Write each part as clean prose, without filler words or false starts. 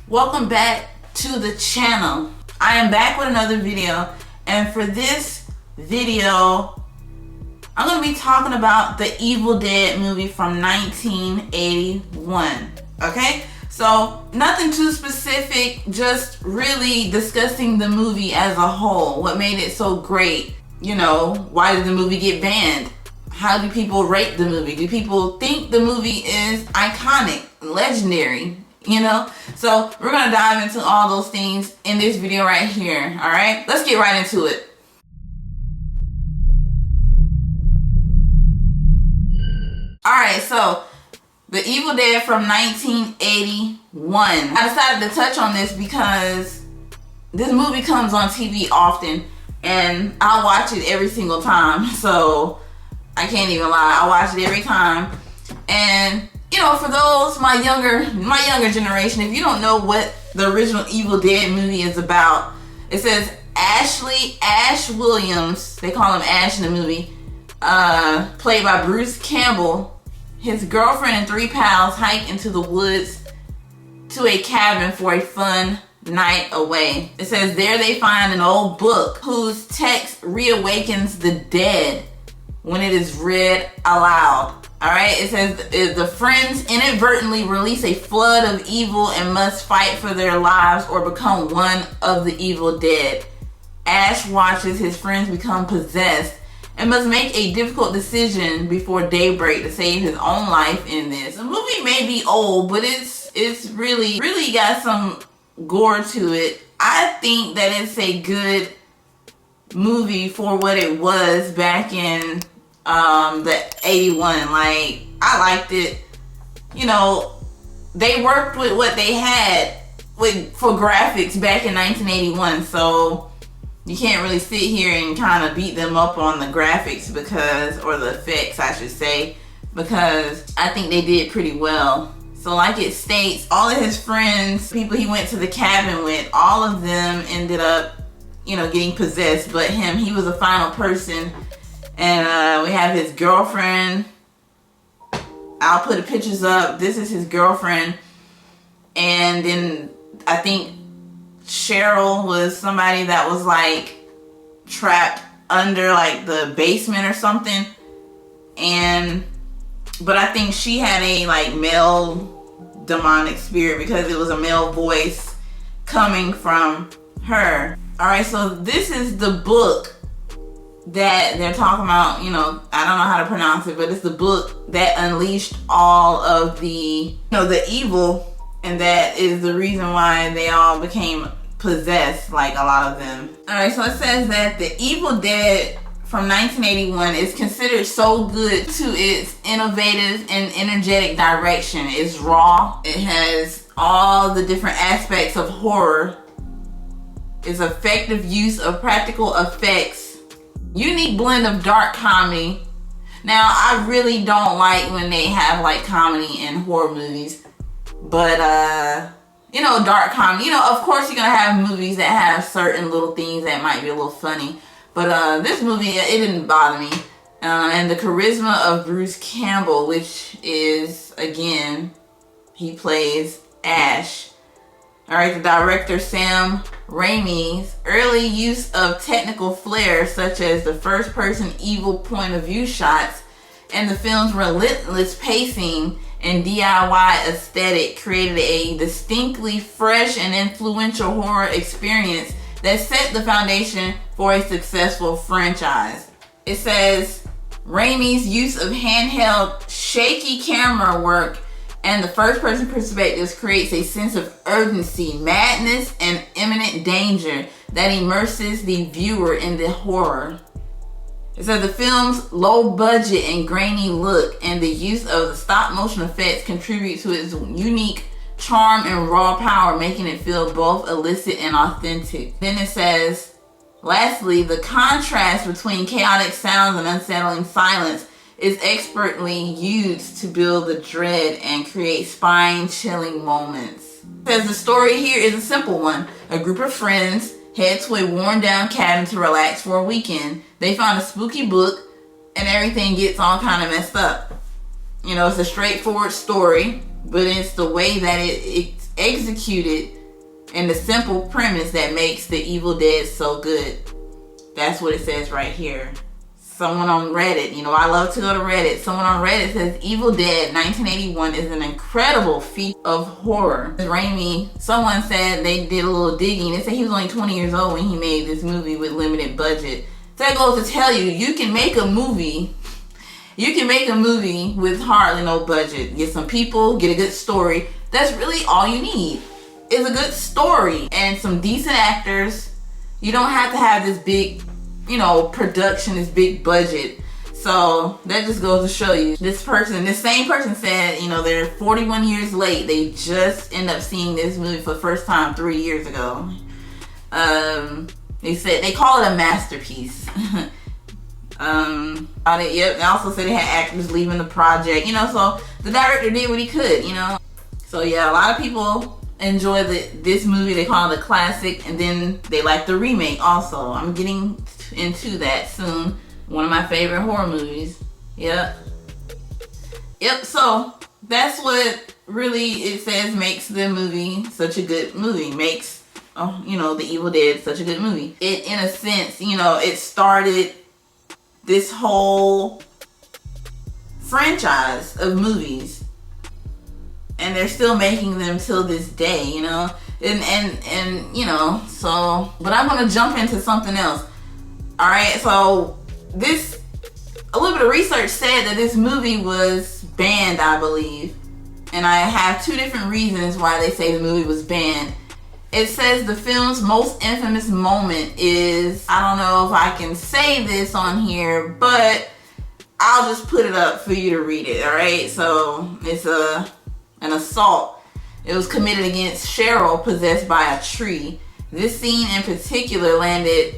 Welcome back to the channel. I am back with another video, and for this video I'm going to be talking about the Evil Dead movie from 1981. Okay, so nothing too specific, just really discussing the movie as a whole. What made it so great? You know, why did the movie get banned? How do people rate the movie? Do people think the movie is iconic, legendary? You know, so we're gonna dive into all those things in this video right here. All right, let's get right into it. All right, so the Evil Dead from 1981. I decided to touch on this because this movie comes on TV often, and I watch it every single time. So I can't even lie, I watch it every time. And you know, for those my younger generation, if you don't know what the original Evil Dead movie is about, it says Ash Williams, they call him Ash in the movie, played by Bruce Campbell. His girlfriend and 3 pals hike into the woods to a cabin for a fun night away. It says there they find an old book whose text reawakens the dead when it is read aloud. Alright, it says the friends inadvertently release a flood of evil and must fight for their lives or become one of the evil dead. Ash watches his friends become possessed and must make a difficult decision before daybreak to save his own life in this. The movie may be old, but it's really got some gore to it. I think that it's a good movie for what it was back in the 81. Like, I liked it. You know, they worked with what they had for graphics back in 1981, so you can't really sit here and kind of beat them up on the graphics or the effects I should say, because I think they did pretty well. So like it states, all of his friends, people he went to the cabin with, all of them ended up, you know, getting possessed, but him, he was the final person. And we have his girlfriend. I'll put the pictures up. This is his girlfriend. And then I think Cheryl was somebody that was like trapped under like the basement or something. But I think she had a like male demonic spirit because it was a male voice coming from her. All right, so this is the book that they're talking about. You know, I don't know how to pronounce it, but it's the book that unleashed all of the, you know, the evil, and that is the reason why they all became possessed, like a lot of them. All right, so it says that the Evil Dead from 1981 is considered so good to its innovative and energetic direction. It's raw. It has all the different aspects of horror. Its effective use of practical effects. Unique blend of dark comedy. Now, I really don't like when they have like comedy in horror movies, but you know, dark comedy, you know, of course you're gonna have movies that have certain little things that might be a little funny, but this movie, it didn't bother me. And the charisma of Bruce Campbell, which is, again, he plays Ash. All right, the director Sam Raimi's early use of technical flair, such as the first-person evil point of view shots, and the film's relentless pacing and DIY aesthetic created a distinctly fresh and influential horror experience that set the foundation for a successful franchise. It says Raimi's use of handheld, shaky camera work and the first-person perspectives creates a sense of urgency, madness, and imminent danger that immerses the viewer in the horror. It says the film's low budget and grainy look and the use of the stop-motion effects contribute to its unique charm and raw power, making it feel both illicit and authentic. Then it says, lastly, the contrast between chaotic sounds and unsettling silence is expertly used to build the dread and create spine-chilling moments. It says the story here is a simple one. A group of friends head to a worn-down cabin to relax for a weekend. They find a spooky book, and everything gets all kind of messed up. You know, it's a straightforward story, but it's the way that it's executed and the simple premise that makes The Evil Dead so good. That's what it says right here. Someone on Reddit, you know, I love to go to Reddit. Someone on Reddit says Evil Dead 1981 is an incredible feat of horror. Raimi, someone said they did a little digging. They said he was only 20 years old when he made this movie with limited budget. So that goes to tell you, you can make a movie with hardly no budget. Get some people, get a good story. That's really all you need, is a good story and some decent actors. You don't have to have this big, you know, production, this big budget. So that just goes to show you, this same person said, you know, they're 41 years late. They just end up seeing this movie for the first time 3 years ago. They said they call it a masterpiece. They also said they had actors leaving the project, you know, so the director did what he could, you know. So yeah, a lot of people enjoy this movie. They call it a classic, and then they like the remake also. I'm getting into that soon. One of my favorite horror movies. Yep, so that's what really it says makes the movie such a good movie. Makes, you know, The Evil Dead such a good movie. It, in a sense, you know, it started this whole franchise of movies, and they're still making them till this day, you know, and you know, so, but I'm gonna jump into something else. All right, so a little bit of research said that this movie was banned, I believe, and I have two different reasons why they say the movie was banned. It says the film's most infamous moment is, I don't know if I can say this on here, but I'll just put it up for you to read it, all right? So it's an assault. It was committed against Cheryl, possessed by a tree. This scene in particular landed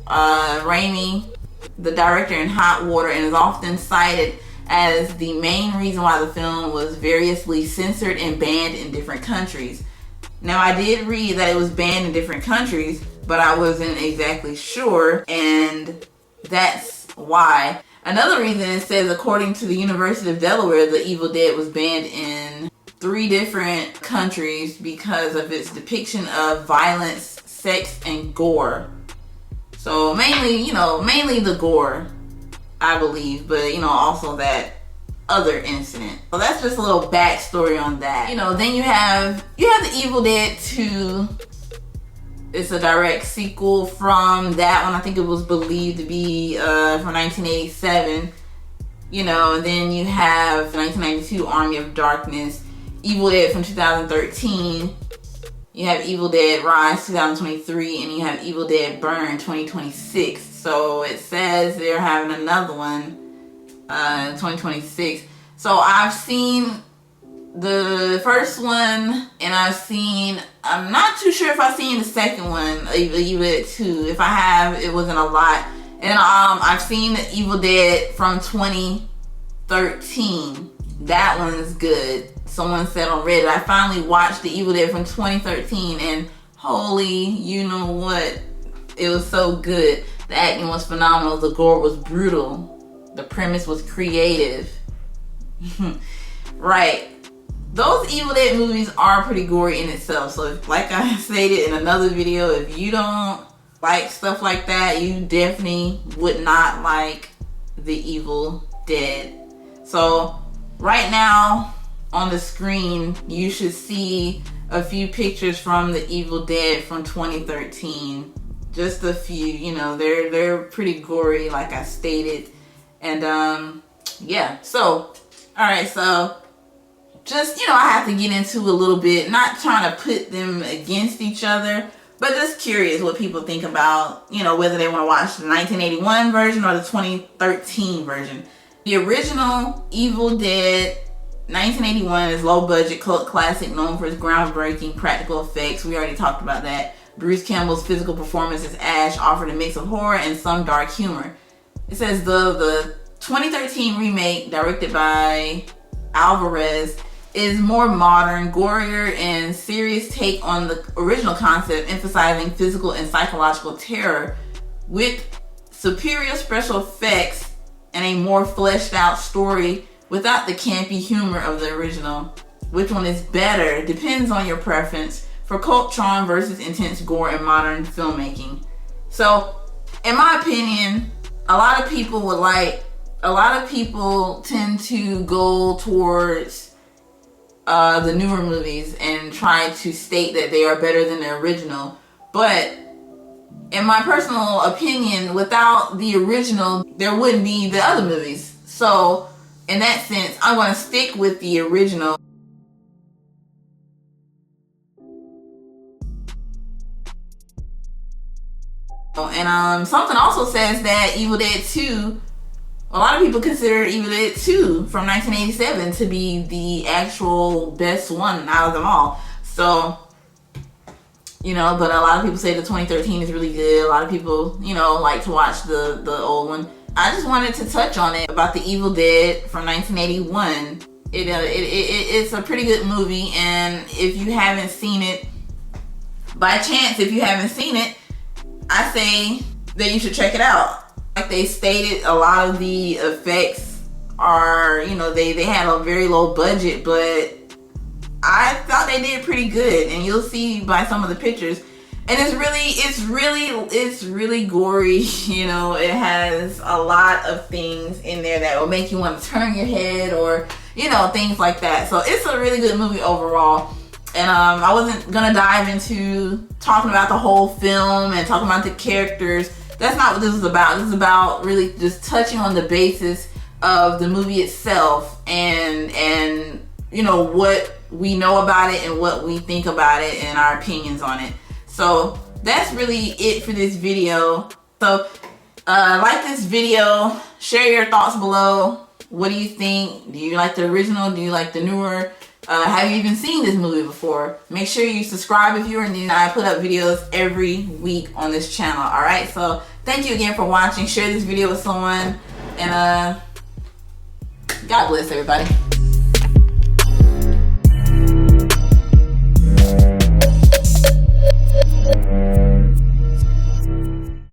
Raimi, the director, in hot water, and is often cited as the main reason why the film was variously censored and banned in different countries. Now, I did read that it was banned in different countries, but I wasn't exactly sure, and that's why. Another reason, it says, according to the University of Delaware, The Evil Dead was banned in 3 different countries because of its depiction of violence, sex, and gore. So mainly the gore, I believe, but, you know, also that other incident. So that's just a little backstory on that. You know, then you have The Evil Dead 2. It's a direct sequel from that one. I think it was believed to be from 1987. You know, and then you have 1992 Army of Darkness, Evil Dead from 2013. You have Evil Dead Rise 2023, and you have Evil Dead Burn 2026. So it says they're having another one 2026. So I've seen the first one, and I'm not too sure if I've seen the second one, Evil Dead 2. If I have, it wasn't a lot. And I've seen the Evil Dead from 2013. That one's good. Someone said on Reddit, I finally watched the Evil Dead from 2013, and holy, you know what? It was so good. The acting was phenomenal. The gore was brutal. The premise was creative. Right. Those Evil Dead movies are pretty gory in itself. So if, like I stated in another video, if you don't like stuff like that, you definitely would not like The Evil Dead. So right now on the screen, you should see a few pictures from The Evil Dead from 2013. Just a few, you know, they're pretty gory, like I stated. And yeah, so alright, so just, you know, I have to get into a little bit, not trying to put them against each other, but just curious what people think about, you know, whether they want to watch the 1981 version or the 2013 version. The original Evil Dead 1981 is low budget cult classic known for its groundbreaking practical effects. We already talked about that. Bruce Campbell's physical performance as Ash offered a mix of horror and some dark humor. It says the 2013 remake, directed by Alvarez, is more modern, gorier, and serious take on the original concept, emphasizing physical and psychological terror with superior special effects and a more fleshed out story without the campy humor of the original. Which one is better depends on your preference. for cult charm versus intense gore in modern filmmaking. So, in my opinion, a lot of people tend to go towards the newer movies and try to state that they are better than the original. But in my personal opinion, without the original, there wouldn't be the other movies. So, in that sense, I'm going to stick with the original. And something also says that Evil Dead 2, a lot of people consider Evil Dead 2 from 1987 to be the actual best one out of them all. So, you know, but a lot of people say the 2013 is really good. A lot of people, you know, like to watch the old one. I just wanted to touch on it about the Evil Dead from 1981. It's a pretty good movie, and if you haven't seen it, by chance, if you haven't seen it, I say that you should check it out. Like they stated, a lot of the effects are, you know, they had a very low budget, but I thought they did pretty good, and you'll see by some of the pictures. And it's really gory. You know, it has a lot of things in there that will make you want to turn your head, or, you know, things like that. So it's a really good movie overall. And I wasn't gonna dive into talking about the whole film and talking about the characters. That's not what this is about. This is about really just touching on the basis of the movie itself, and you know, what we know about it and what we think about it and our opinions on it. So that's really it for this video. So like this video, share your thoughts below. What do you think? Do you like the original? Do you like the newer? Have you even seen this movie before? Make sure you subscribe if you are new. I put up videos every week on this channel. Alright, so thank you again for watching. Share this video with someone, and God bless everybody.